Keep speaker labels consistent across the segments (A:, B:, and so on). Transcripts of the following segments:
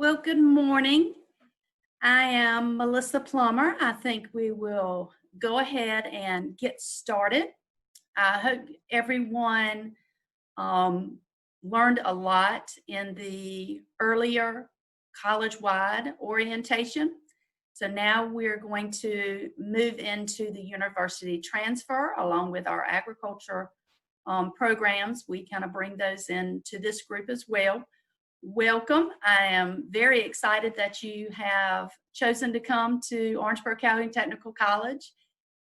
A: Well, good morning. I am Melissa Plummer. I think we will go ahead and get started. I hope everyone um, learned a lot in the earlier college-wide orientation. So now we're going to move into the university transfer along with our agriculture programs. We kind of bring those into this group as well. Welcome. I am very excited that you have chosen to come to Orangeburg Calhoun Technical College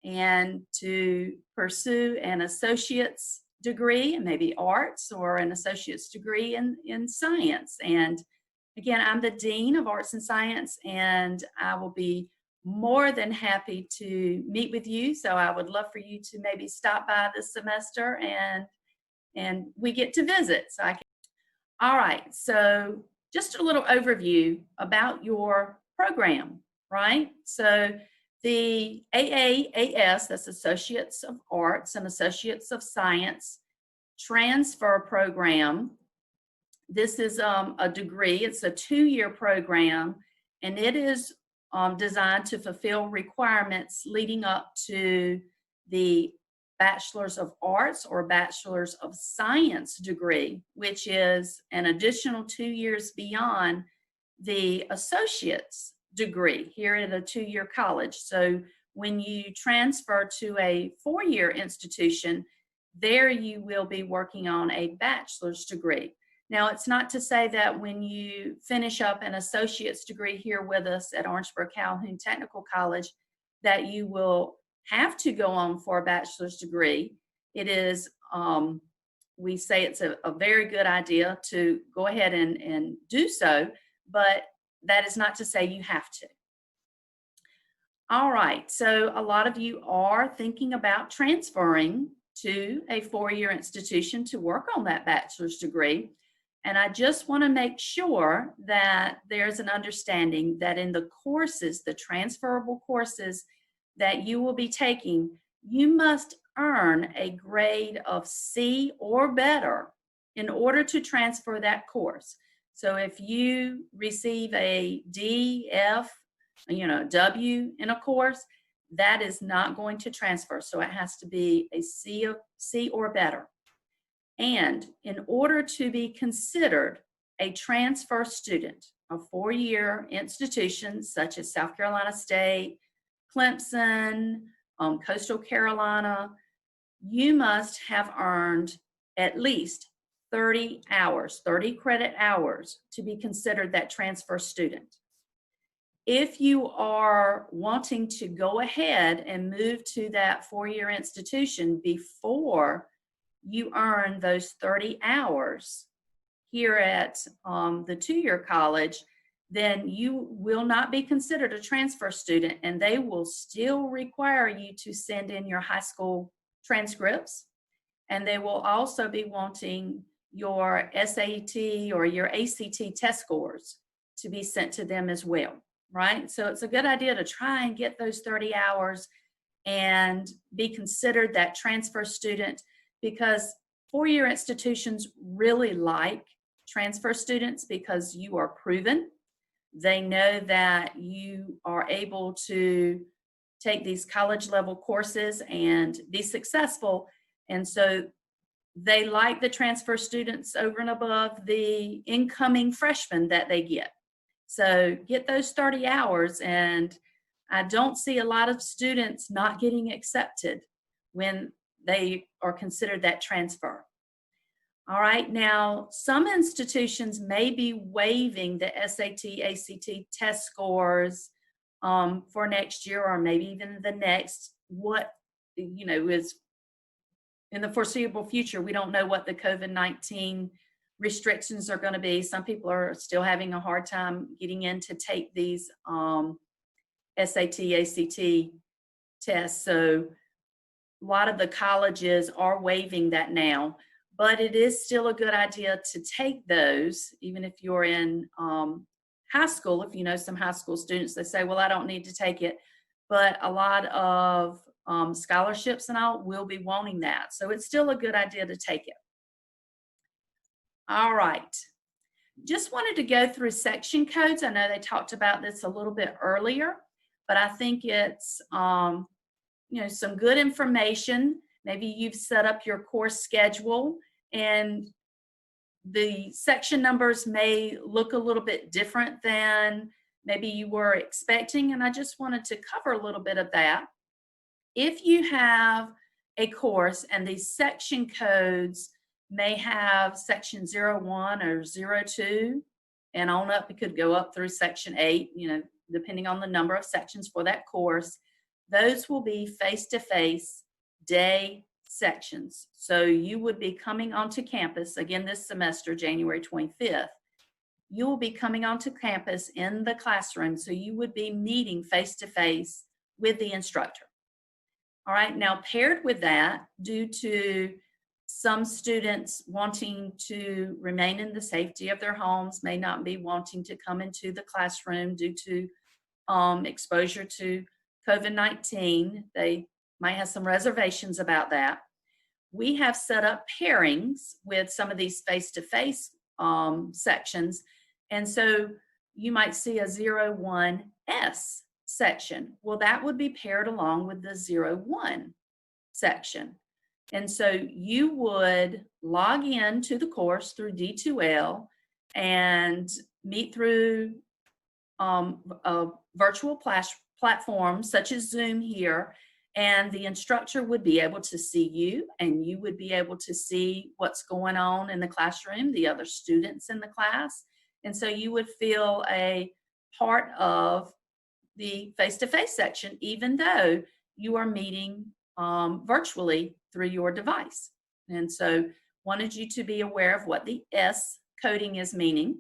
A: and to pursue an associate's degree in maybe arts or an associate's degree in science. And again, I'm the Dean of Arts and Science, and I will be more than happy to meet with you. So I would love for you to maybe stop by this semester and we get to visit. All right, so just a little overview about your program, right? So the AAAS, that's Associates of Arts and Associates of Science transfer program. This is a degree, it's a 2-year program, and it is designed to fulfill requirements leading up to the Bachelor's of Arts or Bachelor's of Science degree, which is an additional 2 years beyond the associate's degree here at a 2-year college. So when you transfer to a 4-year institution, there you will be working on a bachelor's degree. Now, it's not to say that when you finish up an associate's degree here with us at Orangeburg Calhoun Technical College that you will have to go on for a bachelor's degree. It is, we say it's a very good idea to go ahead and do so, but that is not to say you have to. All right, so a lot of you are thinking about transferring to a 4-year institution to work on that bachelor's degree. And I just want to make sure that there's an understanding that in the courses, the transferable courses that you will be taking, you must earn a grade of C or better in order to transfer that course. So if you receive a D, F, W in a course, that is not going to transfer. So it has to be a C or better. And in order to be considered a transfer student, a 4-year institution such as South Carolina State, Clemson, Coastal Carolina, you must have earned at least 30 hours, 30 credit hours to be considered that transfer student. If you are wanting to go ahead and move to that 4-year institution before you earn those 30 hours here at the 2-year college, then you will not be considered a transfer student, and they will still require you to send in your high school transcripts, and they will also be wanting your SAT or your ACT test scores to be sent to them as well, right? So it's a good idea to try and get those 30 hours and be considered that transfer student, because 4-year institutions really like transfer students because you are proven. They know that you are able to take these college level courses and be successful. And so they like the transfer students over and above the incoming freshmen that they get. So get those 30 hours, and I don't see a lot of students not getting accepted when they are considered that transfer. All right, now some institutions may be waiving the SAT, ACT test scores for next year or maybe even the next. What, is in the foreseeable future, we don't know what the COVID-19 restrictions are going to be. Some people are still having a hard time getting in to take these SAT, ACT tests. So a lot of the colleges are waiving that now, but it is still a good idea to take those, even if you're in high school. If you know some high school students, they say, well, I don't need to take it, but a lot of scholarships and all will be wanting that. So it's still a good idea to take it. All right. Just wanted to go through section codes. I know they talked about this a little bit earlier, but I think it's some good information. Maybe you've set up your course schedule and the section numbers may look a little bit different than maybe you were expecting, and I just wanted to cover a little bit of that. If you have a course and these section codes may have section 01 or 02 and on up, it could go up through section 8, depending on the number of sections for that course. Those will be face-to-face day sections. So you would be coming onto campus again this semester, January 25th. You will be coming onto campus in the classroom. So you would be meeting face-to-face with the instructor. All right, now paired with that, due to some students wanting to remain in the safety of their homes, may not be wanting to come into the classroom due to exposure to COVID-19. They might have some reservations about that. We have set up pairings with some of these face-to-face sections. And so you might see a 01S section. Well, that would be paired along with the 01 section. And so you would log in to the course through D2L and meet through a virtual platform such as Zoom here, and the instructor would be able to see you, and you would be able to see what's going on in the classroom, the other students in the class. And so you would feel a part of the face-to-face section, even though you are meeting virtually through your device. And so wanted you to be aware of what the S coding is meaning.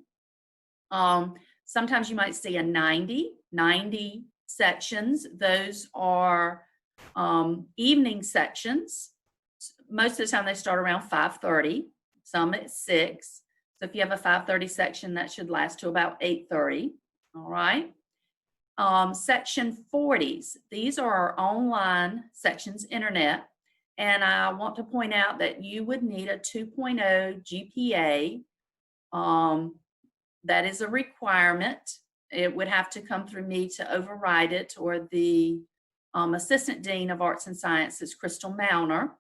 A: Sometimes you might see a 90 sections. Those are evening sections. Most of the time they start around 5:30, some at 6. So if you have a 5:30 section, that should last to about 8:30. All right. Section 40s, these are our online sections, internet, and I want to point out that you would need a 2.0 GPA. That is a requirement. It would have to come through me to override it, or the Assistant Dean of Arts and Sciences, Crystal Mauner.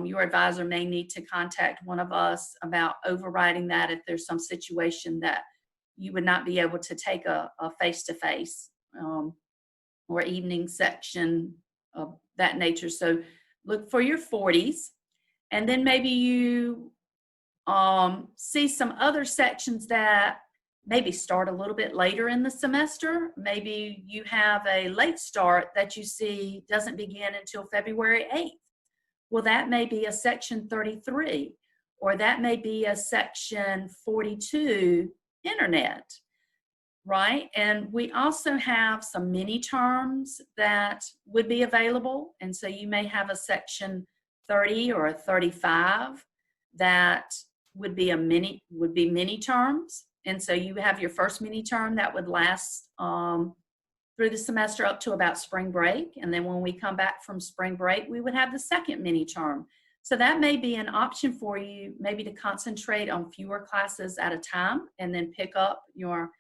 A: Your advisor may need to contact one of us about overriding that if there's some situation that you would not be able to take a face-to-face or evening section of that nature. So look for your 40s, and then maybe you see some other sections that maybe start a little bit later in the semester. Maybe you have a late start that you see doesn't begin until February 8th. Well, that may be a section 33, or that may be a section 42 internet, right? And we also have some mini terms that would be available. And so you may have a section 30 or a 35 that would be mini terms. And so you have your first mini term that would last through the semester up to about spring break. And then when we come back from spring break, we would have the second mini term. So that may be an option for you, maybe to concentrate on fewer classes at a time and then pick up your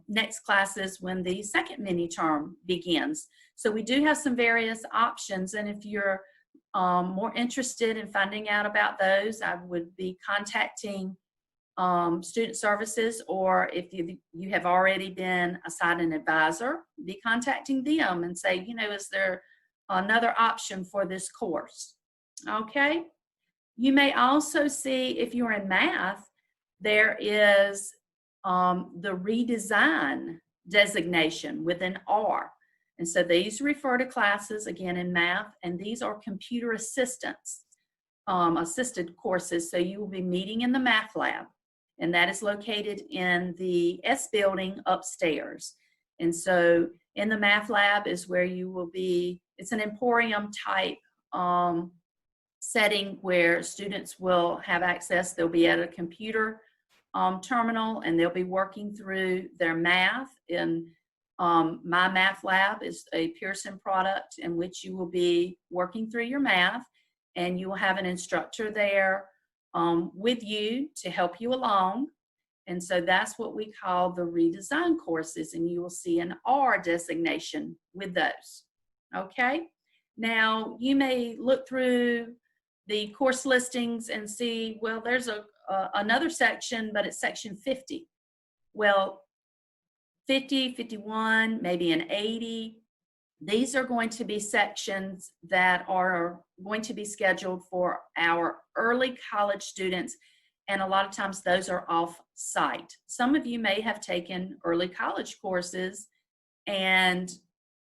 A: next classes when the second mini term begins. So we do have some various options, and if you're more interested in finding out about those, I would be contacting student services, or if you have already been assigned an advisor, be contacting them and say, is there another option for this course? Okay. You may also see, if you're in math, there is the redesign designation with an R. And so these refer to classes, again, in math, and these are computer assisted courses. So you will be meeting in the math lab, and that is located in the S building upstairs. And so in the math lab is where you will be. It's an emporium type setting where students will have access. They'll be at a computer terminal, and they'll be working through their math. And My Math Lab is a Pearson product in which you will be working through your math, and you will have an instructor there with you to help you along. And so that's what we call the redesign courses, and you will see an R designation with those. Okay? Now, you may look through the course listings and see, well, there's another section, but it's section 50. Well, 50, 51, maybe an 80. These are going to be sections that are going to be scheduled for our early college students, and a lot of times those are off-site. Some of you may have taken early college courses, and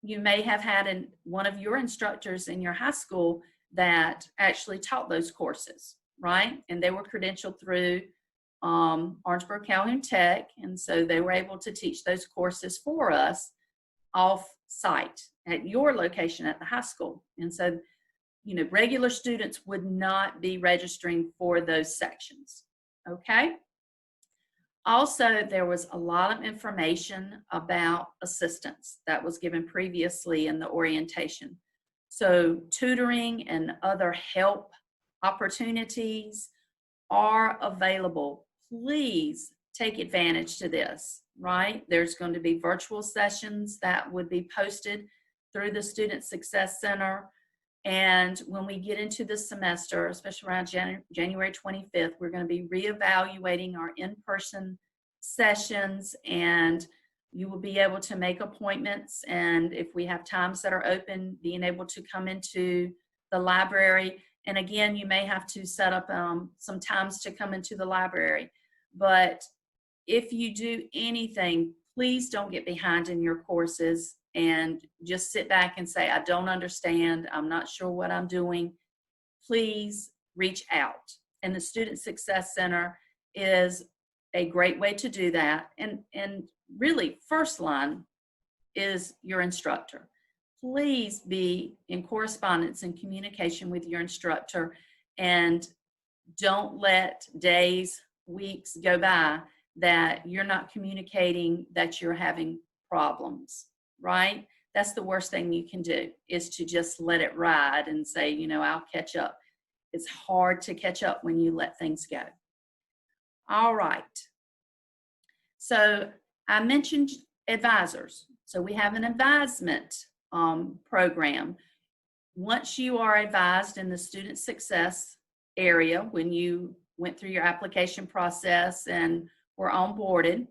A: you may have had one of your instructors in your high school that actually taught those courses, right? And they were credentialed through Orangeburg Calhoun Tech, and so they were able to teach those courses for us off-site at your location at the high school. And so, you know, regular students would not be registering for those sections, okay? Also, there was a lot of information about assistance that was given previously in the orientation. So tutoring and other help opportunities are available. Please take advantage to this, right? There's going to be virtual sessions that would be posted through the Student Success Center. And when we get into the semester, especially around January 25th, we're going to be reevaluating our in-person sessions, and you will be able to make appointments. And if we have times that are open, being able to come into the library. And again, you may have to set up some times to come into the library. But if you do anything, please don't get behind in your courses and just sit back and say, I don't understand, I'm not sure what I'm doing. Please reach out. And the Student Success Center is a great way to do that. And really, first line is your instructor. Please be in correspondence and communication with your instructor, and don't let days, weeks go by that you're not communicating that you're having problems, right? That's the worst thing you can do, is to just let it ride and say, you know, I'll catch up. It's hard to catch up when you let things go. All right. So I mentioned advisors. So we have an advisement program. Once you are advised in the student success area, when you went through your application process and were onboarded,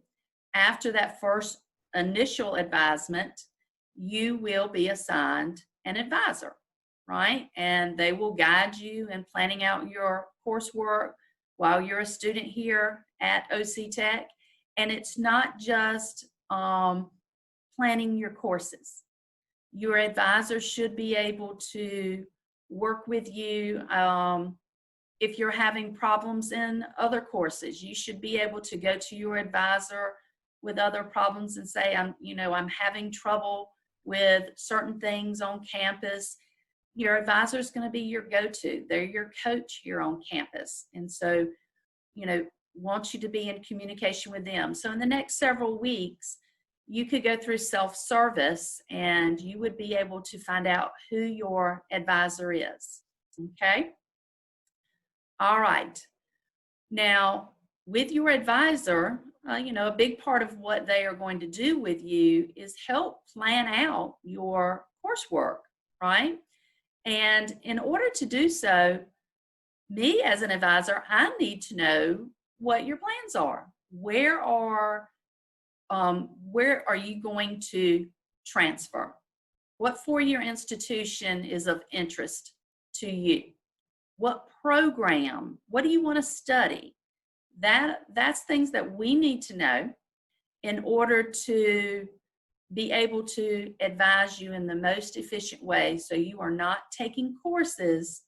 A: after that first initial advisement, you will be assigned an advisor, right? And they will guide you in planning out your coursework while you're a student here at OC Tech. And it's not just planning your courses. Your advisor should be able to work with you. If you're having problems in other courses, you should be able to go to your advisor with other problems and say, I'm having trouble with certain things on campus. Your advisor is going to be your go-to. They're your coach here on campus. And so, want you to be in communication with them. So in the next several weeks, you could go through self-service and you would be able to find out who your advisor is. Okay? All right. Now, with your advisor, a big part of what they are going to do with you is help plan out your coursework, right? And in order to do so, me as an advisor, I need to know what your plans are. Where are you going to transfer? What four-year institution is of interest to you? What program? What do you want to study? That's things that we need to know in order to be able to advise you in the most efficient way, so you are not taking courses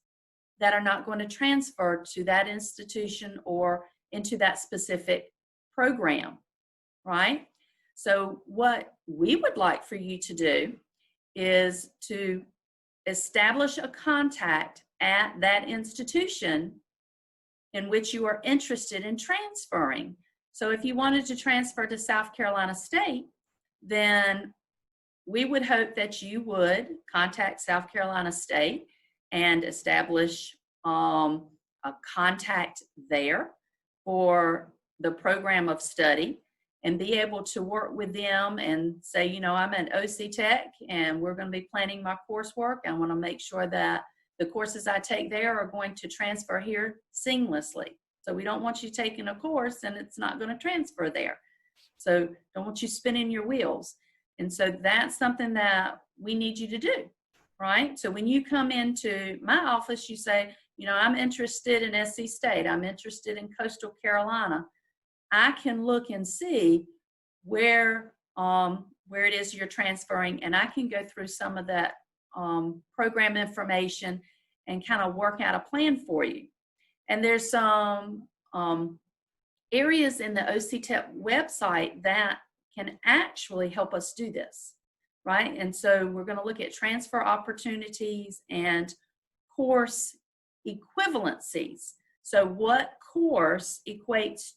A: that are not going to transfer to that institution or into that specific program, right? So what we would like for you to do is to establish a contact at that institution in which you are interested in transferring. So if you wanted to transfer to South Carolina State, then we would hope that you would contact South Carolina State and establish a contact there for the program of study and be able to work with them and say, you know, I'm at OC Tech and we're going to be planning my coursework. I want to make sure that the courses I take there are going to transfer here seamlessly. So we don't want you taking a course and it's not going to transfer there. So don't want you spinning your wheels. And so that's something that we need you to do, right? So when you come into my office, you say, you know, I'm interested in SC State. I'm interested in Coastal Carolina. I can look and see where it is you're transferring, and I can go through some of that program information and kind of work out a plan for you. And there's some areas in the OC Tech website that can actually help us do this, right? And so we're going to look at transfer opportunities and course equivalencies. So what course equates,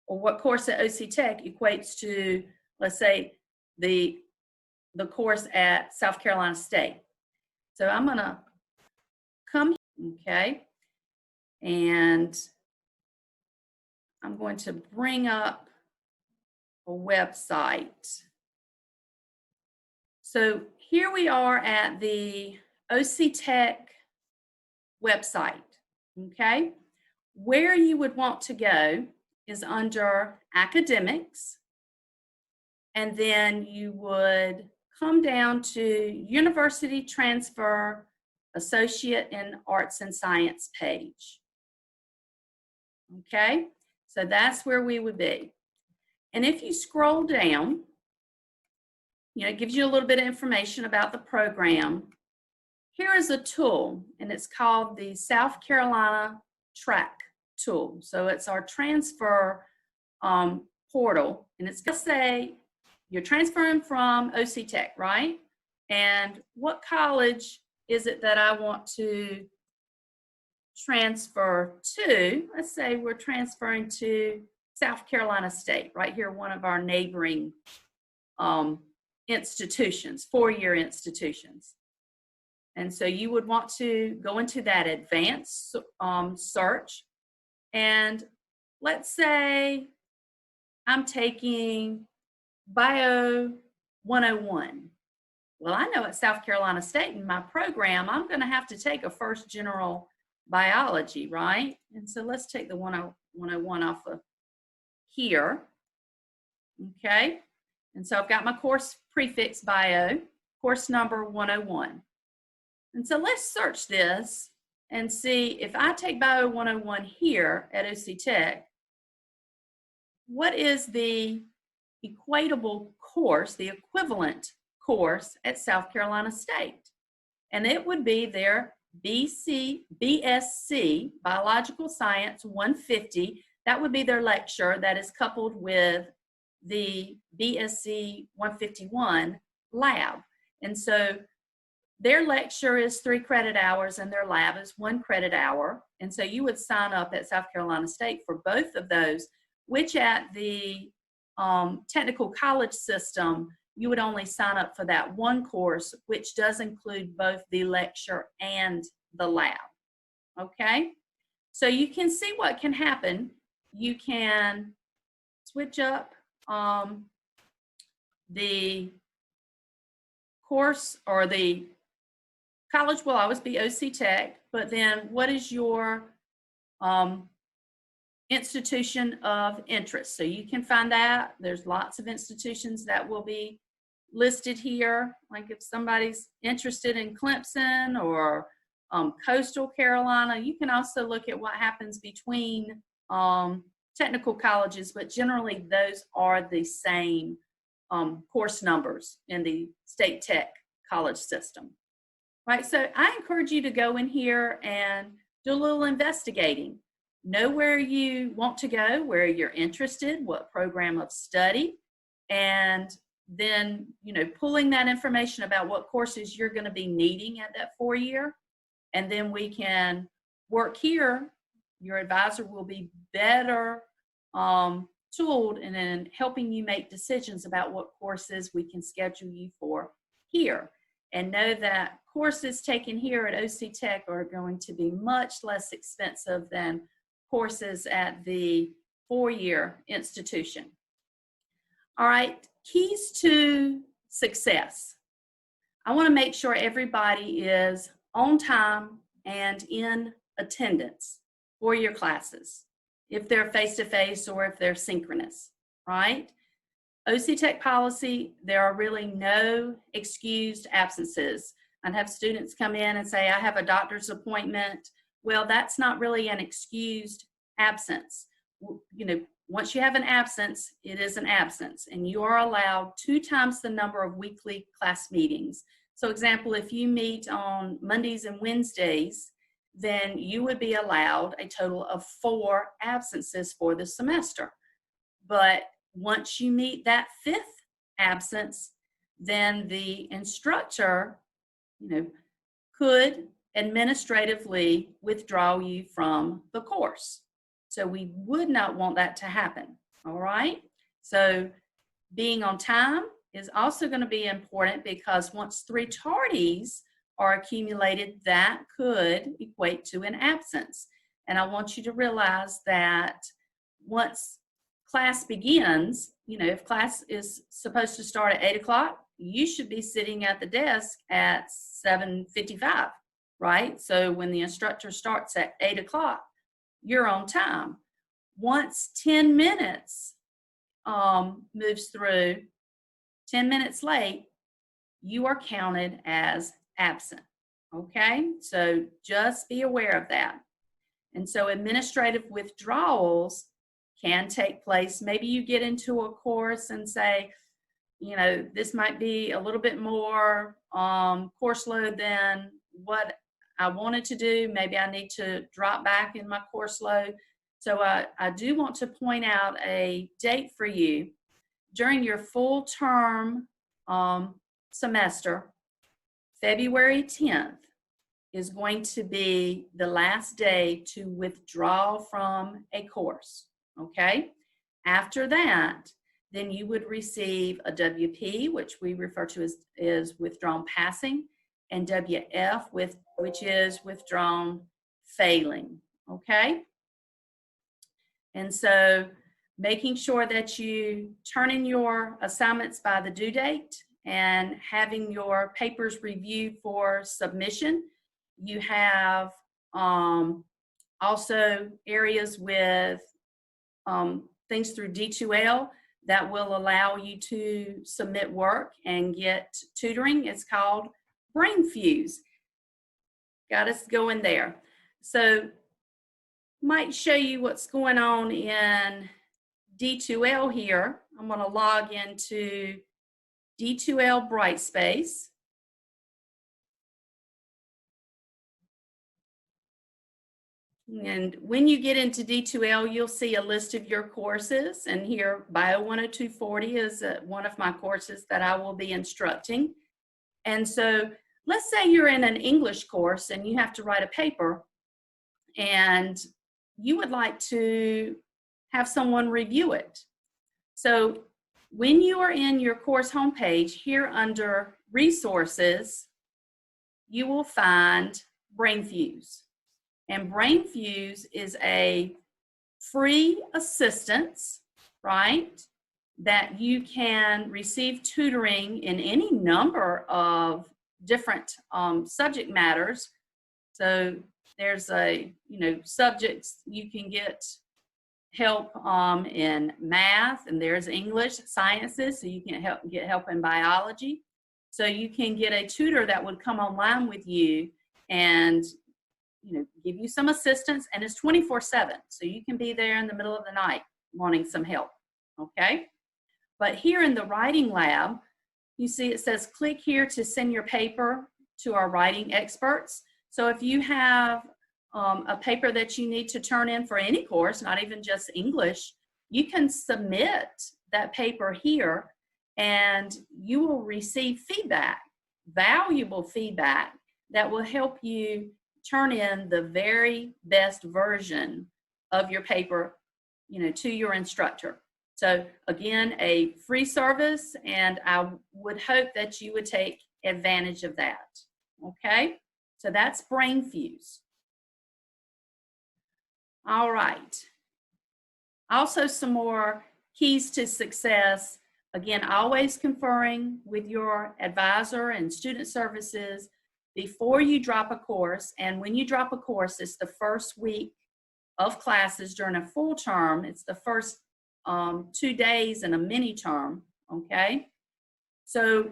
A: or what course at OC Tech equates to, let's say, the course at South Carolina State. So I'm going to come, okay, and I'm going to bring up a website. So here we are at the OC Tech website, okay? Where you would want to go is under academics, and then you would come down to University Transfer Associate in Arts and Science page. Okay, so that's where we would be. And if you scroll down, you know, it gives you a little bit of information about the program. Here is a tool, and it's called the South Carolina Track tool. So it's our transfer portal, and it's going to say you're transferring from OC Tech, right? And what college is it that I want to transfer to? Let's say we're transferring to South Carolina State, right here, one of our neighboring institutions, four-year institutions. And so you would want to go into that advanced search. And let's say I'm taking Bio 101. Well, I know at South Carolina State in my program, I'm going to have to take a first general biology, right? And so let's take the 101 off of here. Okay. And so I've got my course prefix bio, course number 101. And so let's search this and see if I take Bio 101 here at OC Tech, what is the equatable course, the equivalent course at South Carolina State? And it would be their BSc, Biological Science 150. That would be their lecture that is coupled with the BSc 151 lab. And so their lecture is 3 credit hours and their lab is 1 credit hour. And so you would sign up at South Carolina State for both of those, which at the technical college system, you would only sign up for that one course, which does include both the lecture and the lab. Okay? So you can see what can happen. You can switch up the course, or the college will always be OC Tech, but then what is your institution of interest? So you can find that. There's lots of institutions that will be listed here. Like if somebody's interested in Clemson or Coastal Carolina, you can also look at what happens between technical colleges, but generally those are the same course numbers in the state tech college system. Right, so I encourage you to go in here and do a little investigating. Know where you want to go, where you're interested, what program of study, and then, you know, pulling that information about what courses you're going to be needing at that 4-year, and then we can work here. Your advisor will be better tooled in helping you make decisions about what courses we can schedule you for here. And know that courses taken here at OC Tech are going to be much less expensive than courses at the four-year institution. All right, keys to success. I want to make sure everybody is on time and in attendance for your classes, if they're face-to-face or if they're synchronous, right? OC Tech policy, there are really no excused absences. I'd have students come in and say, I have a doctor's appointment. Well, that's not really an excused absence. You know, once you have an absence, it is an absence, and you are allowed 2 times the number of weekly class meetings. So example, if you meet on Mondays and Wednesdays, then you would be allowed a total of 4 absences for the semester. But once you meet that 5th absence, then the instructor, could administratively withdraw you from the course. So we would not want that to happen, all right? So being on time is also going to be important, because once 3 tardies are accumulated, that could equate to an absence. And I want you to realize that once class begins, if class is supposed to start at 8 o'clock, you should be sitting at the desk at 7:55, right? So when the instructor starts at 8 o'clock, you're on time. Once 10 minutes moves through, 10 minutes late, you are counted as absent, okay? So just be aware of that. And so administrative withdrawals can take place. Maybe you get into a course and say, this might be a little bit more course load than what I wanted to do. Maybe I need to drop back in my course load. So I do want to point out a date for you. During your full term semester, February 10th is going to be the last day to withdraw from a course, okay? After that, then you would receive a WP, which we refer to as withdrawn passing, and WF, which is withdrawn failing, okay? And so making sure that you turn in your assignments by the due date and having your papers reviewed for submission. You have also areas with things through D2L that will allow you to submit work and get tutoring. It's called Brain Fuse. Got us going there. So might show you what's going on in D2L here. I'm going to log into D2L Brightspace. And when you get into D2L, you'll see a list of your courses. And here, Bio 10240 is one of my courses that I will be instructing. And so let's say you're in an English course and you have to write a paper, and you would like to have someone review it. So when you are in your course homepage, here under Resources, you will find Brain Fuse. And Brain Fuse is a free assistance, right, that you can receive tutoring in any number of different subject matters. So there's subjects you can get help in math, and there's English, sciences, so you can get help in biology. So you can get a tutor that would come online with you and give you some assistance, and it's 24/7. So you can be there in the middle of the night wanting some help, okay? But here in the writing lab, you see it says click here to send your paper to our writing experts. So if you have a paper that you need to turn in for any course, not even just English, you can submit that paper here and you will receive feedback, valuable feedback that will help you turn in the very best version of your paper, to your instructor. So again, a free service, and I would hope that you would take advantage of that, okay? So that's Brain Fuse. All right. Also, some more keys to success. Again, always conferring with your advisor and student services before you drop a course. And when you drop a course, it's the first week of classes during a full term. It's the first 2 days in a mini term, okay? So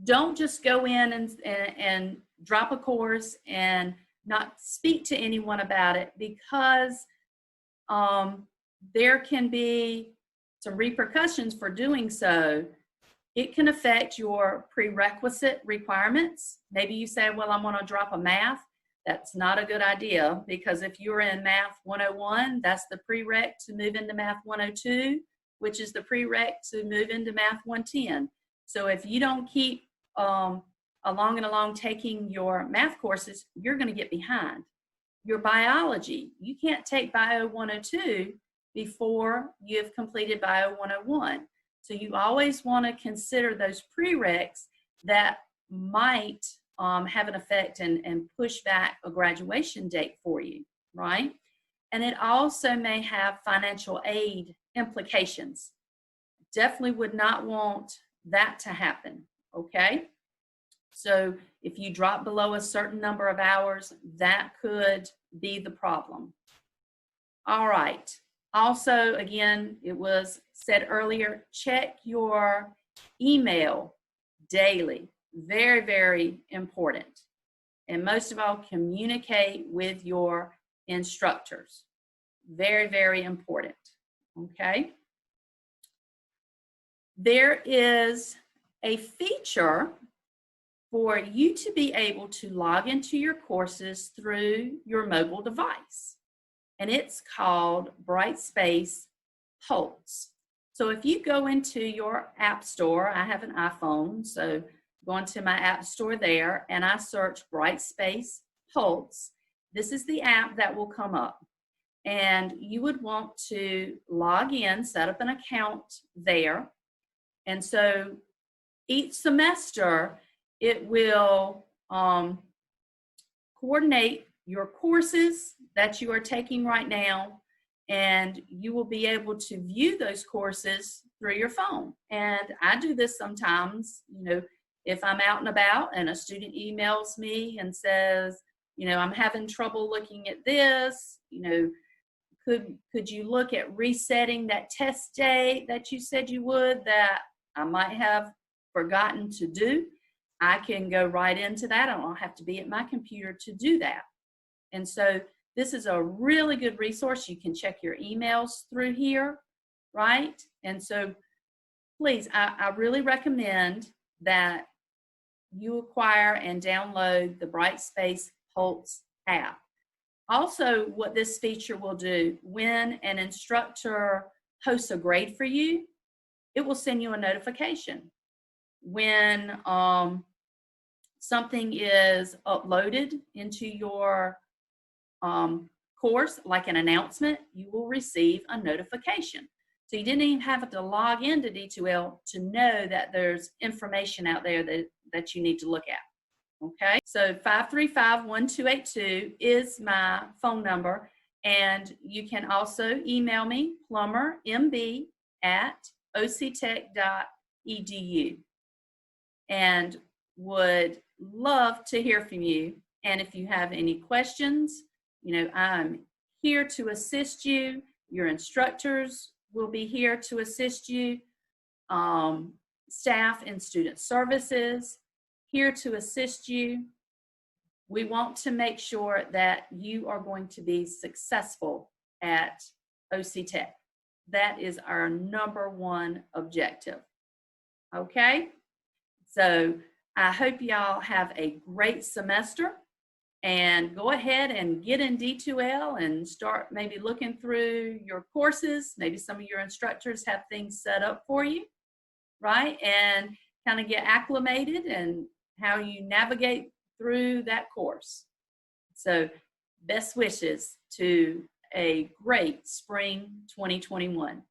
A: don't just go in and drop a course and not speak to anyone about it, because there can be some repercussions for doing so. It can affect your prerequisite requirements. Maybe you say, well, I'm going to drop a math. That's not a good idea, because if you're in Math 101, that's the prereq to move into Math 102, which is the prereq to move into Math 110. So if you don't keep along taking your math courses, you're going to get behind. Your biology, you can't take Bio 102 before you've completed Bio 101. So you always want to consider those prereqs that might have an effect and push back a graduation date for you, right? And it also may have financial aid implications. Definitely would not want that to happen, okay? So if you drop below a certain number of hours, that could be the problem. All right. Also, again, it was said earlier, check your email daily. Very, very important. And most of all, communicate with your instructors. Very, very important. Okay. There is a feature for you to be able to log into your courses through your mobile device. And it's called Brightspace Pulse. So if you go into your app store, I have an iPhone, so go into my app store there, and I search Brightspace Pulse. This is the app that will come up. And you would want to log in, set up an account there. And so each semester, it will coordinate your courses that you are taking right now, and you will be able to view those courses through your phone. And I do this sometimes, you know, if I'm out and about and a student emails me and says, you know, I'm having trouble looking at this, you know, could you look at resetting that test date that you said you would, that I might have forgotten to do? I can go right into that. I don't have to be at my computer to do that. And so this is a really good resource. You can check your emails through here, right? And so please, I really recommend that you acquire and download the Brightspace Pulse app. Also, what this feature will do, when an instructor posts a grade for you, it will send you a notification. When something is uploaded into your course, like an announcement, you will receive a notification. So you didn't even have to log into D2L to know that there's information out there that you need to look at. Okay, so 535-1282 is my phone number, and you can also email me, plumbermb@octech.edu, and would love to hear from you. And if you have any questions, you know, I'm here to assist you. Your instructors will be here to assist you. Staff and student services, here to assist you. We want to make sure that you are going to be successful at OC Tech. That is our #1 objective. Okay? So I hope y'all have a great semester, and go ahead and get in D2L and start maybe looking through your courses. Maybe some of your instructors have things set up for you, right? And kind of get acclimated and how you navigate through that course. So best wishes to a great spring 2021.